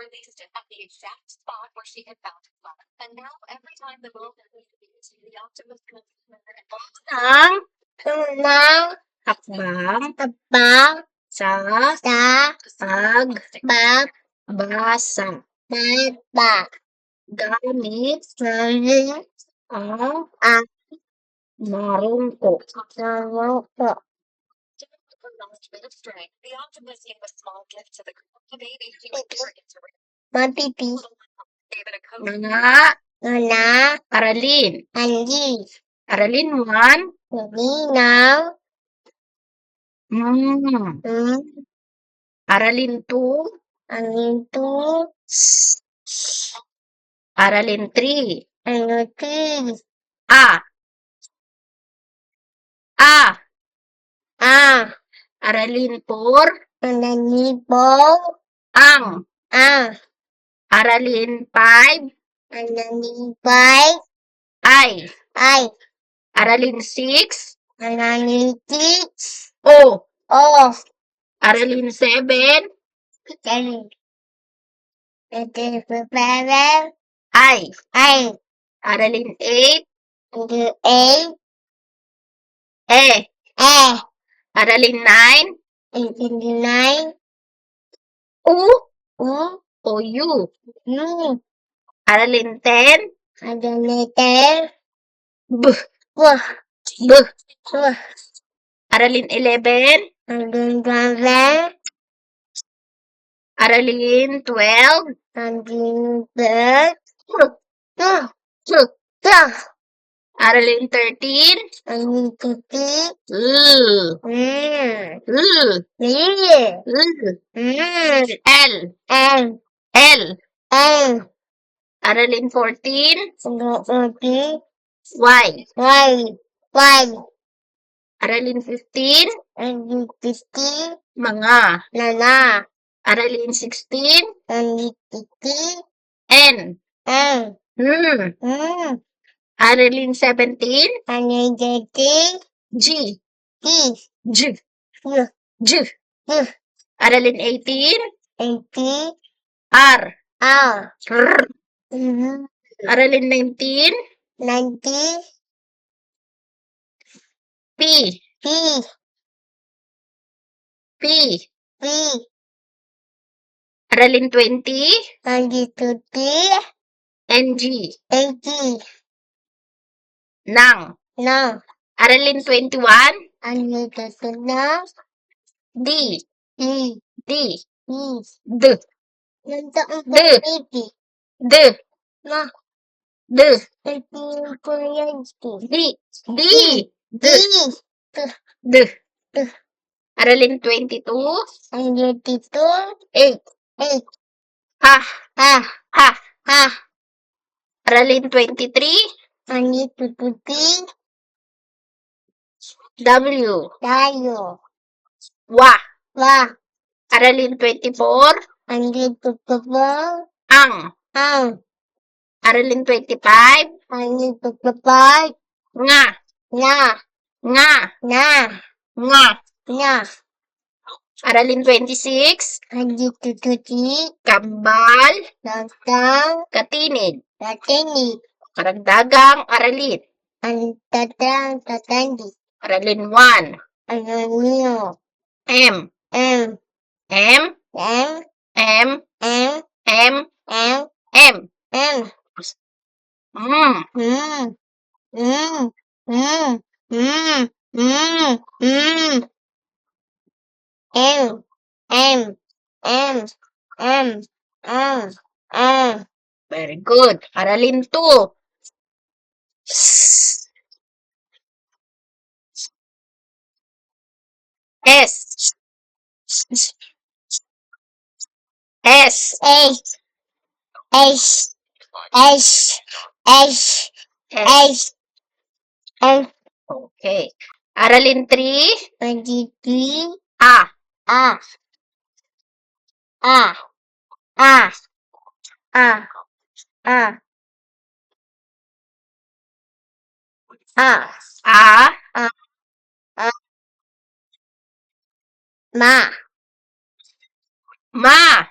released it at the exact spot where she had found his mother. And now, every time the world is confused, the Optimus comes to her and Ang unang hakbang sa pagbabasa gamit ang marungkot. her last bit of strength. The Optimus gave a small gift to the girl. The baby she was born into her. Gave it a coat. Mga Aralin. Aralin 1. Aralin 2. Aralin 3. A. Aralin 4. Ang. Aralin 5. Ay. Aralin 6. O. Aralin 7. Ay. Aralin 8. E. Aralin 9. U. O U. Aralin 10. B. Aralin 11. Aralin 12. Aralin 13. L. Aralin 14. Y. Aralin 15. Mga. Aralin 16. N. Aralin 17. G. Aralin 18. R. Aralin 19. P. Aralin 20. NG. Nang. Aralin 21. D. Aralin 22. 8. Aralin 23. W. Wa. Aralin 24. Ang. Aralin 25. Nga. Aralin 26. Kambal. Katinid. Karagdagang aralin. Aralin 1. M. Very good. Aralin 2. S. Okay. Aralin 3. A. Ma.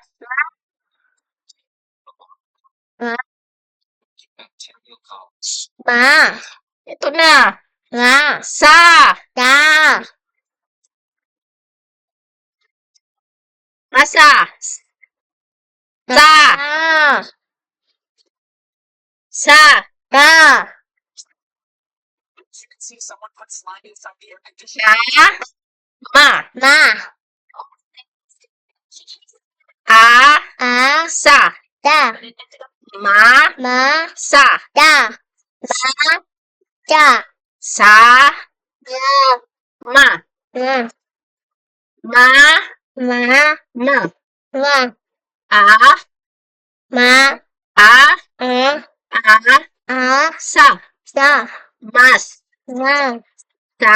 Ma. Ito na. Ma. Sa. Ta. Asa. Sa. Ta. Sa. Ta. A. Ma. Ma. A. A. Sa. Ta. Ma. Ma. Sa. Ta. Ma. Ta. Sa. Ya. Ma. Ma. Ma. Ma. Ma. Ma. A. Ma. A. A. A. A. Sa. Sa. Mas. Ma. Sa.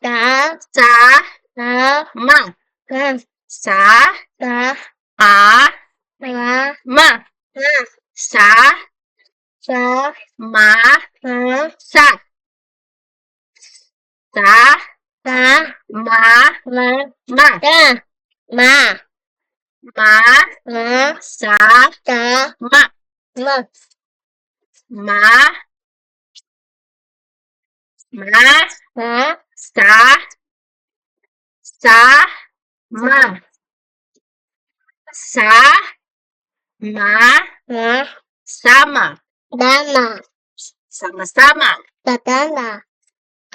Ta. Sa. Ta. Ma. Ma. Sa. Ta. A. Ma. Ma. Ma. Sa. Sa. Ma. Ma. Sa. Sa. Ta. Ma. Ma. Ma. Ta. Ma. Ma. Ma. Sa. Ta. Ma. Ma. Ma. Ma. Ma. Sa. Sa. Ma. Sa. Ma. Ma. Sama. Dama. Sama-sama. Tatana.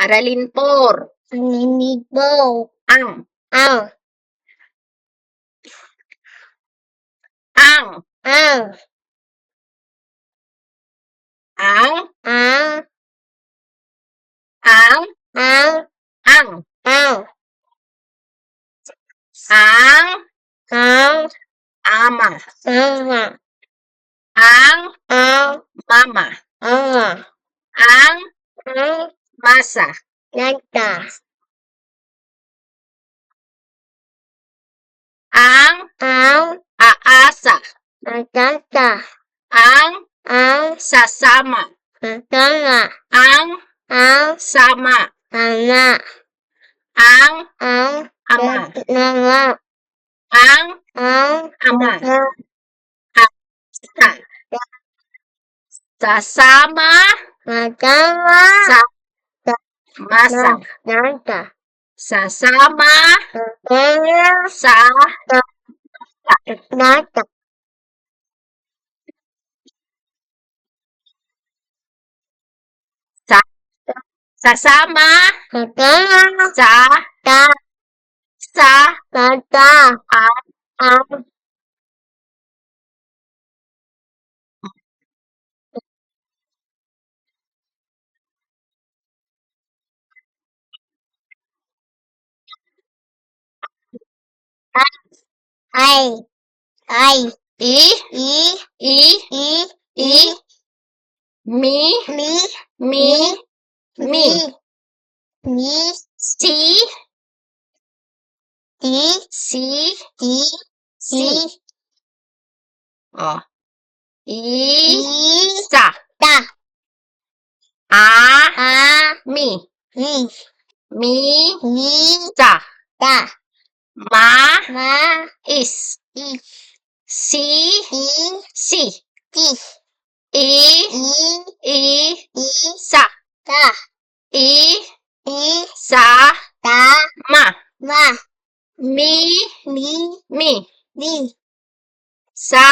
Aralin por. Aninibo. Ang. Ang. Ang. Ang. Ang. Ang. Ang. Ang. Ang. Ang. Ang. Ang. Ama. Ama. Ang. Ang. Mama. Ama. Ang. Ang. Masa. Nagta. Ang. Ang. Aasa. Nagtata. Ang. Ang. Sasama. Tatana. Ang. Ang. Sama. Tana. Ang. Ang. Ama. Nama. Ang. Ang. Ama. Sa. Sasama. Matama. Sa. Masa. Nagta. Sasama. Tatana. Sa. Nagta. Sasama. Tatana. Sa. Ta. Sa. Tata. Ang. Ang. Ay. Ay. I. I. I. I. I. Mi. Mi. Mi. Mi. Mi. Si. Ti. Si. Ti. Si. Si. Oh. I. I. Sa. Ta. A. A. Mi. Mi. Mi. Mi. Sa. Ta. Ma. Ma. Is. I. Si. Ti. Si. Ti. I. I. I. I. Sa. Ta. I. I. Sa. Ta. Ma. Ma. Mi. Mi. Mi. Mi. Sa.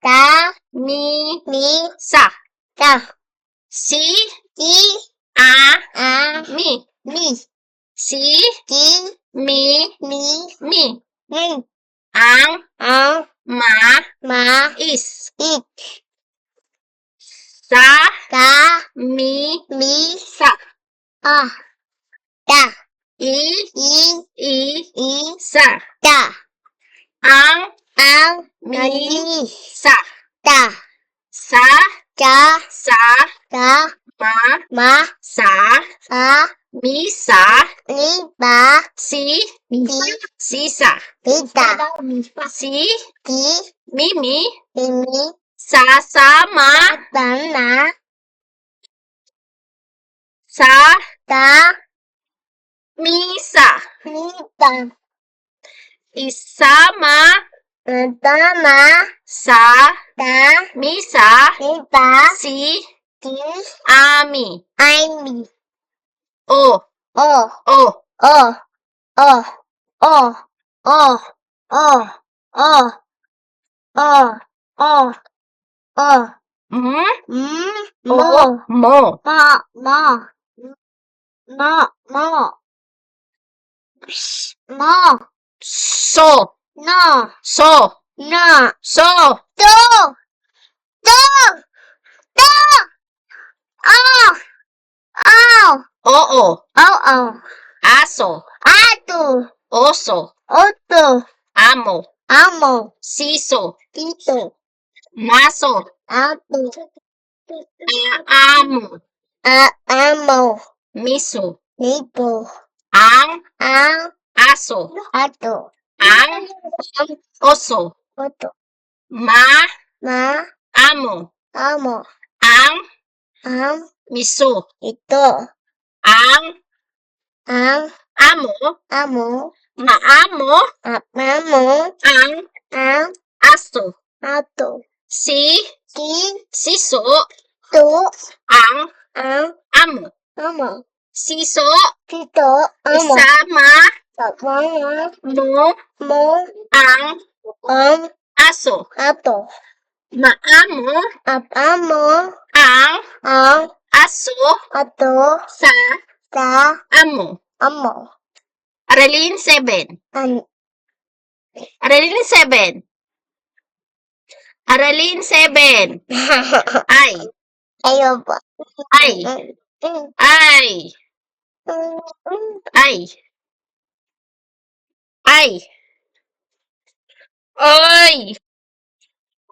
Ta. Mi. Mi. Sa. Ta. Si. Ti. A. A. Mi. Mi. Si. Ti. Mi. Mi. Mi. Mi. Ang. Ang. Ma. Ma. Is. Ik. Sa. Ta. Mi. Mi. Sa. A. Ta. I. I. I. I. Sa. Ta. Ang. Ang. Mi. Mi. Sa. Ta. Sa. Ta. Sa. Ta. Ma. Ma. Sa. Sa. Mi. Sa. Ni. Ba. Si. Ti. Sisa. Pita. Si. Ti. Mimi. Mimi. Sasama. Tana. Sa. Ta. Misa. Nita. Isama. Tama. Sa. Ta. Misa. Mipa. Si. Ti. Ami. Ami. O. O. O. O. O. O. O. O. O. O. O. O. M. O. Mo. Mo. Mo. Mo. Mo. Mo. Mo. So. No. So. No. So. Do. Do. Do. Oh. Oh. Oo. Oh. Oh. Aso. Ato. Oso. Oto. Amo. Amo. Siso. Tito. Maso. Apo. Amo. Amo. Miso. Nipo. Ang Ang. aso. Ato. Ang oso. Oto. Ma. Ma. Amo. Amo. Ang Ang. miso. Ito. Ang Ang. amo. Amo. Maamo. Amo. Ang Ang. aso. Ato. Si. Ti. Siso. To. Ang Ang. amo. Amo. Siso. Tito. Amo. Isama Mama. mo Mo. ang Ang. aso. Ato. Maamo Amo. ang Ang. aso Ato. sa Ta. amo. Amo. Aralin 7. An. Aralin 7. Aralin 7. Ay. Ayo ba? Ay. Ay. Ay. Ay. Oy.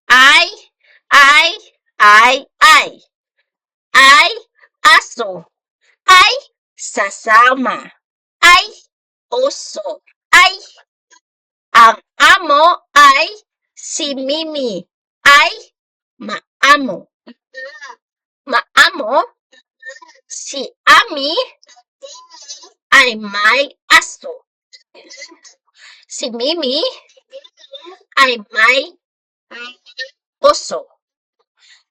Ay. Ay. Ay. Ay. Ay. Aso. Ay. Sasama. Ay. Oso. Ay. Ang amo ay si Mimi. Ay. Maamo. Maamo. Si Ami ay may aso. Si Mimi ay may oso.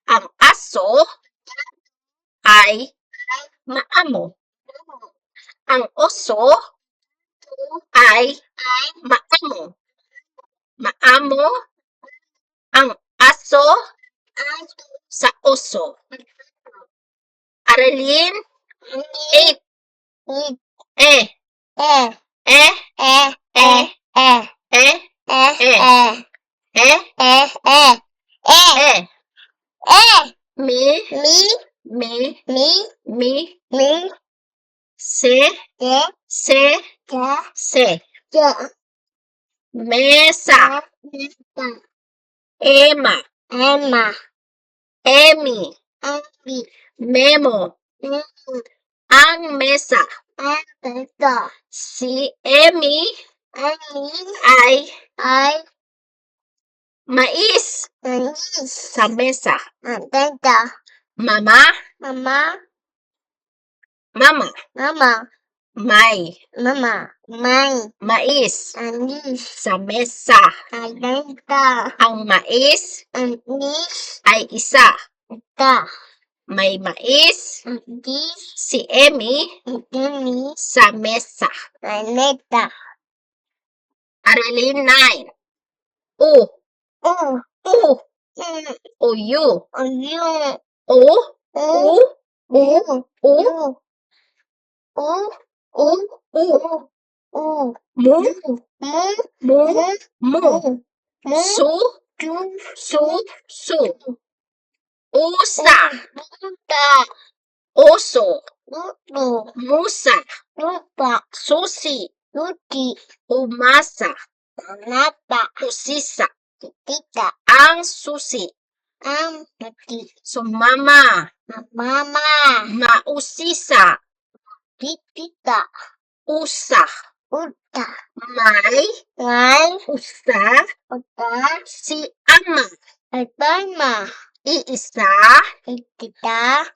Ang aso ay maamo. Ang oso ay maamo. Maamo ang aso sa oso. Aralin 8. Eh. Eh. Eh. Eh. Eh. Eh. Mi. Se. Mesa. Ema. Emi. Memo. Ang mesa. Si Emi ay mais sa mesa. Mama. May mais sa mesa. Ang mais ay isa. May mais si Emi sa mesa. Aralin 9. U. Uyu. Mu. Su. Usa. Oso. Musa. Susi. Umasa. Usisa. Ang susi. Sumama. Mausisa. Usa. May usa si ama. Iisa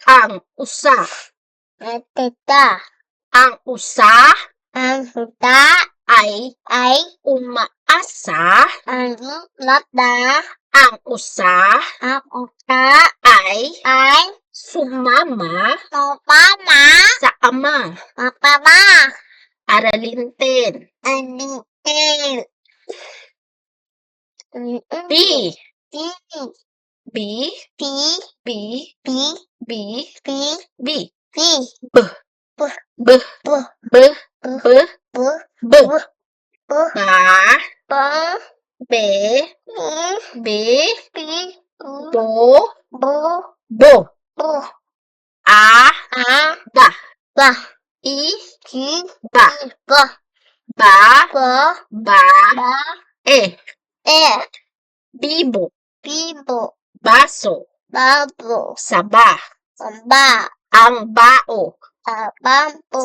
ang usa. Ang usa ay umaasa Ang usa ay sumama sa ama. Aralin 10. B. B. B. B. B. B. B. B. B. Ba. Be. Be. Bo. Bo. A. Ba. I. Ba. Ba. Ba. E. Bibo. Baso. Saba. Ang bao.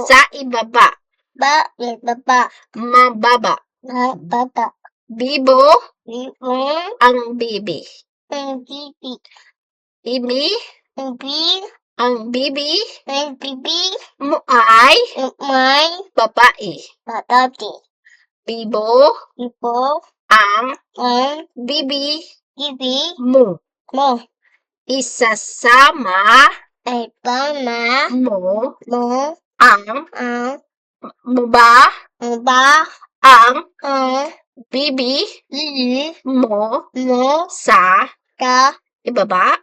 Sa ibaba. Mababa. Bibo. Ang bibi. Ibi. Ang bibi mo ay babae. Bibo. Ang bibi mo. Isasama mo ang mo ba ang bibi mo sa ibaba.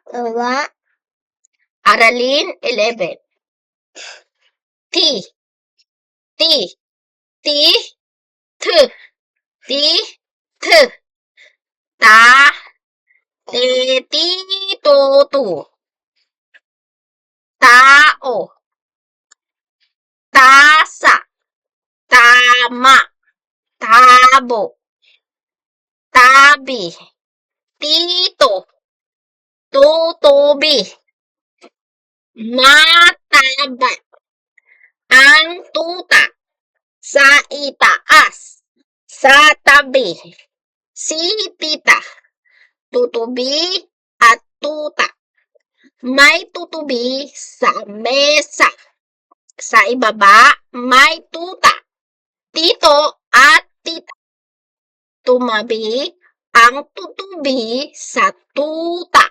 Aralin 11. T. T. T. T. T. T. Ta. Te. Ti. To. Tu. Tao. Tasa. Tama. Tabo. Tabi. Tito. Tutubi. Mataba. Ang tuta. Sa itaas. Sa tabi. Si tita. Tutubi at tuta. May tutubi sa mesa. Sa ibaba, may tuta. Tito at tita. Tumabi ang tutubi sa tuta.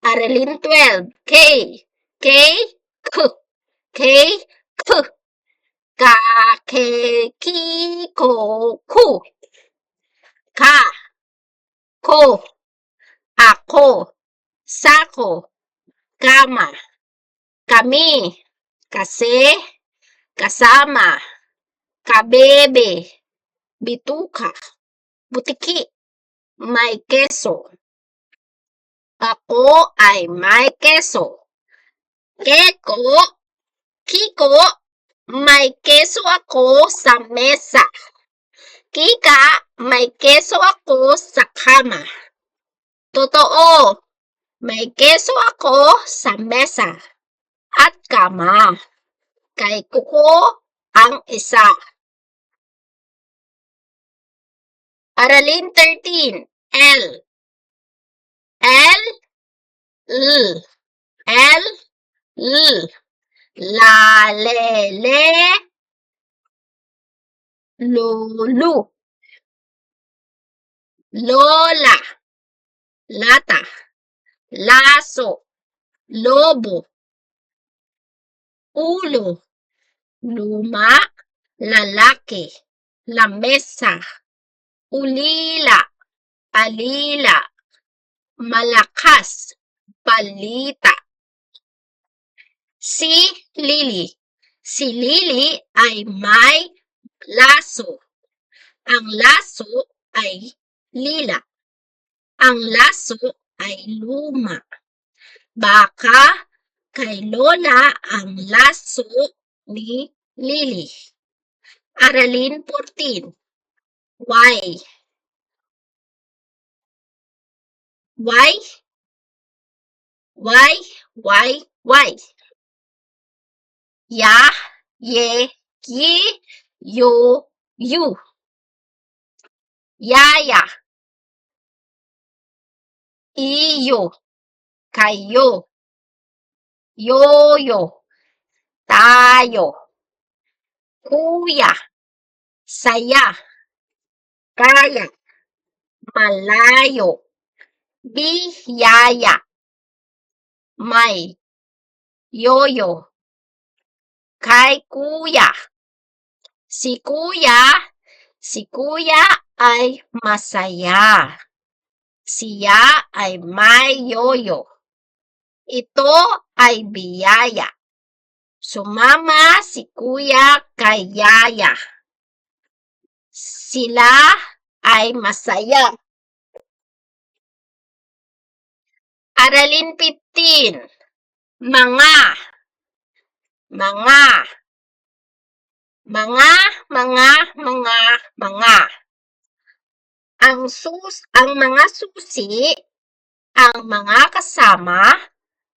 Aralin 12. K. K. K. K. K. Ka. Ke. Ki. Ko. Ku. Ka. Ko. Ako. Sako. Kama. Kami. Kasi. Kasama. Kabebe. Bituka. Butiki. May keso. Ako ay may keso. Keko. Kiko. May keso ako sa mesa. Kika. May keso ako sa kama. Totoo. May keso ako sa mesa at kama. Kay kuko ang isa. Aralin 13. L. L. L. L. L. La. Le. Le. Lulu. Lola. Lata. Laso. Lobo. Ulo. Luma. Lalaki. Lamesa. Ulila. Alila. Malakas. Balita. Si Lily. Si Lily ay may laso. Ang laso ay lila. Ang laso ay luma. Baka kay Lola ang laso ni Lily. Aralin 14. Y. Y. Y. Y. Y. Ya. Ye. Yi. Yo. You. Yaya. Iyo. Kayo. Yoyo. Tayo. Kuya. Saya. Kaya. Malayo. biyaya, may yoyo, kay kuya. Si kuya ay masaya. Siya ay may yoyo. Ito ay biyaya. Sumama si kuya kay yaya. Sila ay masaya. Aralin 15. Mga. Ang mga susi, ang mga kasama,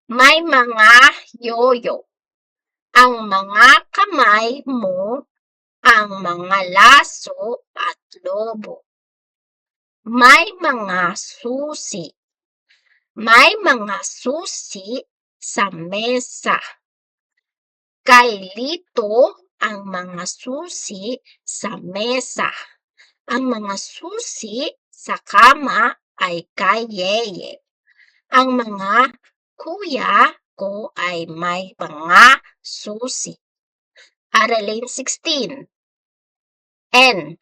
may mga yoyo. Ang mga kamay mo, ang mga laso at lobo. May mga susi. May mga susi sa mesa. Kay Lito ang mga susi sa mesa. Ang mga susi sa kama ay kay Yeye. Ang mga kuya ko ay may mga susi. Aralin 16. N.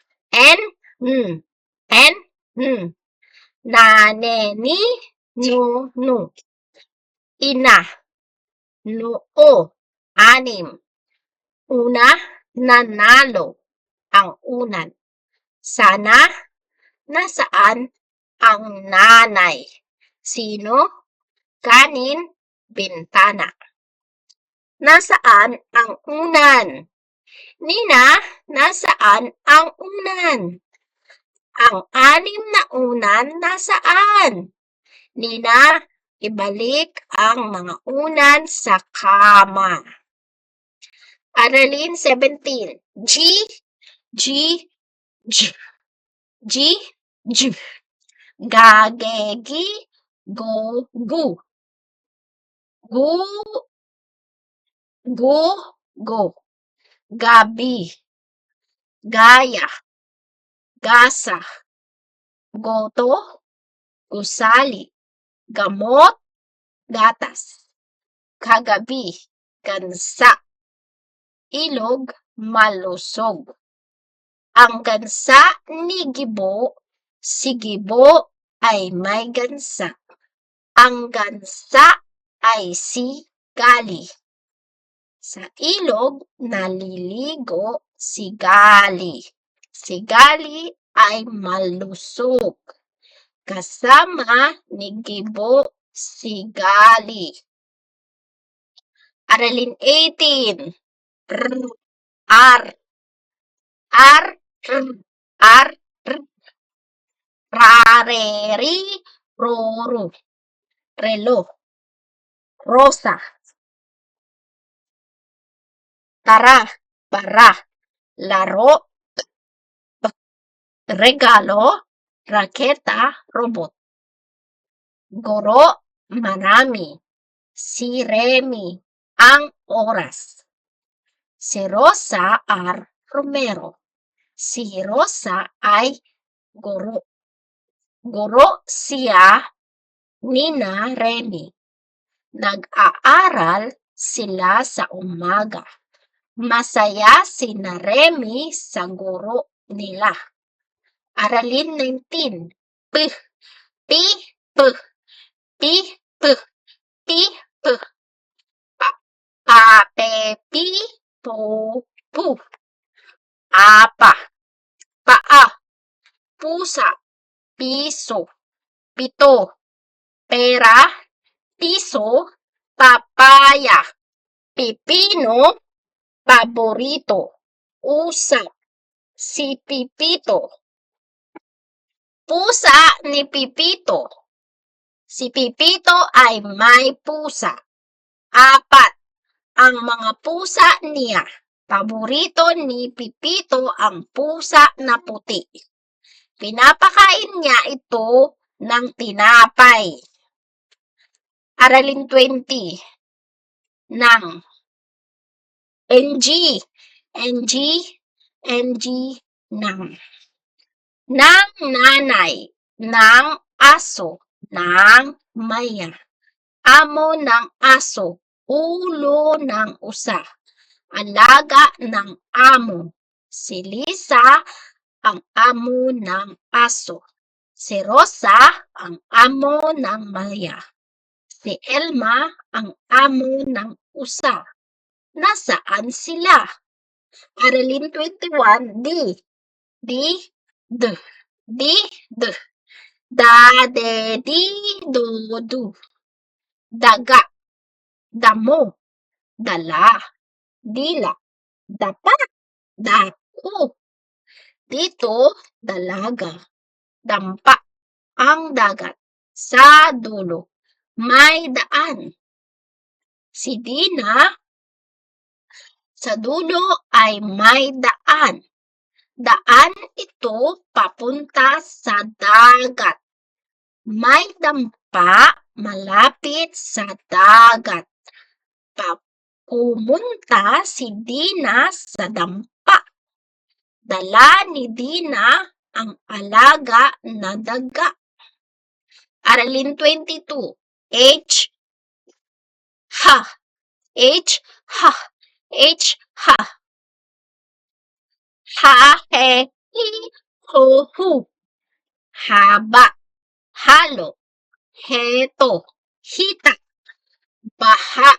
Naneni, nu. Ina. Noo. 6. Una, nanalo ang unan. Sana, nasaan ang nanay? Sino? Kanin, bintana. Nasaan ang unan? Nina, nasaan ang unan? Ang 6 na unan nasaan? Nina, ibalik ang mga unan sa kama. Aralin 17. G. Gagegi, go. Go. Gabi, gaya, gasa, goto, gusali, gamot, gatas, kagabi, gansa, ilog, malusog. Ang gansa ni Gibo, si Gibo ay may gansa. Ang gansa ay si Gali. Sa ilog, naliligo si Gali. Si Gali ay malusog. Kasama ni Gibo si Gali. Aralin 18. Rareri, roru. Relo. Rosa. Tara, para. Laro. Regalo. Raketa, robot. Goro, marami. Si Remy, ang oras. Si Rosa ar Romero. Si Rosa ay guro. Guro siya Nina Remy. Nag-aaral sila sa umaga. Masaya sina Remy sa guro nila. Aralin 19. Papepi, pu. Apa. Paa. Pusa. Piso. Pito. Pera. Piso. Papaya. Pipino. Paborito. Usap. Si Pipito. Pusa ni Pipito. Si Pipito ay may pusa. 4. Ang mga pusa niya. Paborito ni Pipito ang pusa na puti. Pinapakain niya ito ng tinapay. Aralin 20. Nang. Nang. Nang nanay. Nang aso. ng maya. Amo ng aso, ulo ng usa. Alaga ng amo. Si Lisa ang amo ng aso. Si Rosa ang amo ng maya. Si Elma ang amo ng usa. Nasaan sila? Aralin 21, D. Da, de, di, do. Daga, damo, dala, dila, dapa, dako. Dito, dalaga, dampa, ang dagat. Sa dulo, may daan. Si Dina, sa dulo ay may daan. Daan ito papunta sa dagat. May dampa malapit sa dagat. Pumunta si Dina sa dampa. Dala ni Dina ang alaga na daga. Aralin 22. H, ha. H, ha. H, ha. Ha, he, hi, ho, hu. Haba, halo, heto, hita, baha,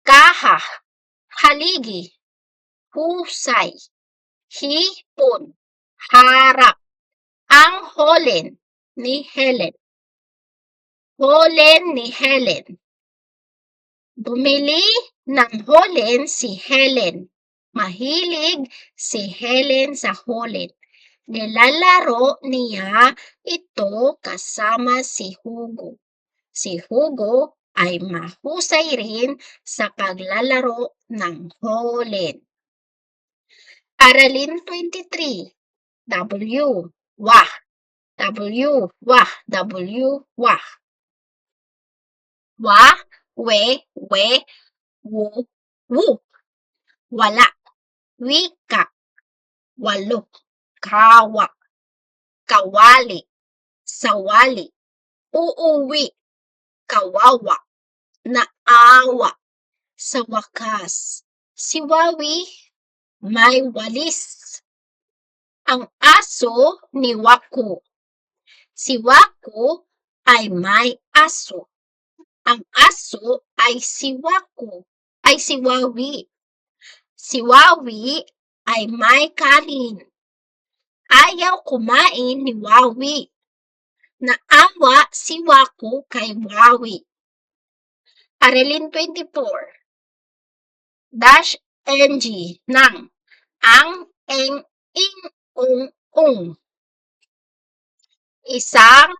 kaha, haligi, husay, hipon, harap, ang holen ni Helen. Holen ni Helen. Bumili ng holen si Helen. Mahilig si Helen sa holen. Nilalaro niya ito kasama si Hugo. Si Hugo ay mahusay rin sa paglalaro ng holen. Aralin 23. W, wah. W, wah. W, wah. Wa, we, wu, wu. Wala, wika, walo, kawa, kawali, sawali, uuwi, kawawa, naawa. Sa wakas, si Wawi may walis. Ang aso ni Waku. Si Waku ay may aso. Ang aso ay si Waku, ay si Wawi. Si Wawi ay may kanin. Ayaw kumain ni Wawi. Naawa si Waku kay Wawi. Aralin 24. Dash ng nang ang eng ing ung. Isang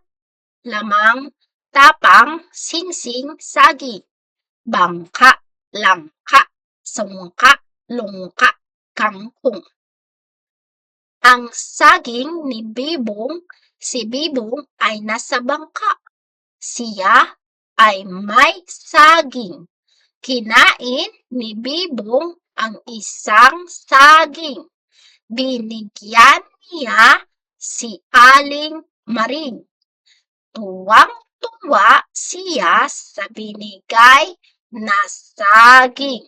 lamang tapang singsing sagi. Bangka, langka, sungka, lungka, kangkong. Ang saging ni Bibong, si Bibong ay nasa bangka. Siya ay may saging. Kinain ni Bibong ang isang saging. Binigyan niya si Aling Maring. Tuwang-tuwa siya sa binigay na saging.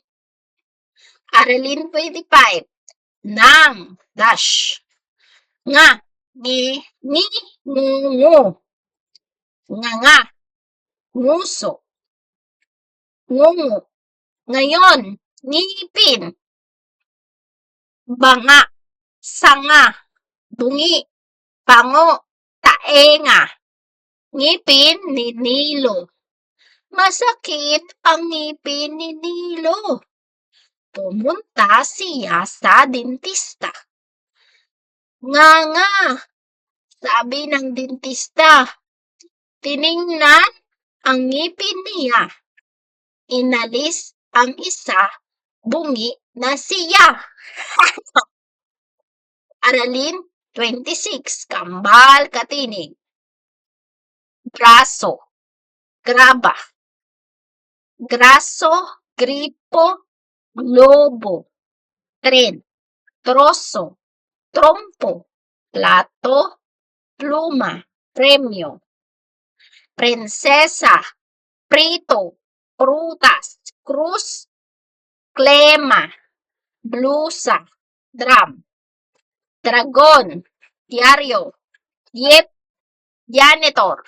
Aralin 25. Nang, dash. Nga, ni, ngu. Nga, nguso. Ngungu. Ngayon, ngipin. Banga, sanga, bungi, pango, taenga. Ngipin ni Nilo. Masakit ang ngipin ni Nilo. Pumunta siya sa dentista. Nga, sabi ng dentista. Tiningnan ang ngipin niya. Inalis ang isa, bungi na siya. Aralin 26. Kambal katinig. Braso, graba. Graso, gripo, globo. Tren, troso, trompo, plato, pluma, premyo. prinsesa, prito, prutas, krus, klema, blusa, drum, dragon, diaryo, yep, janitor,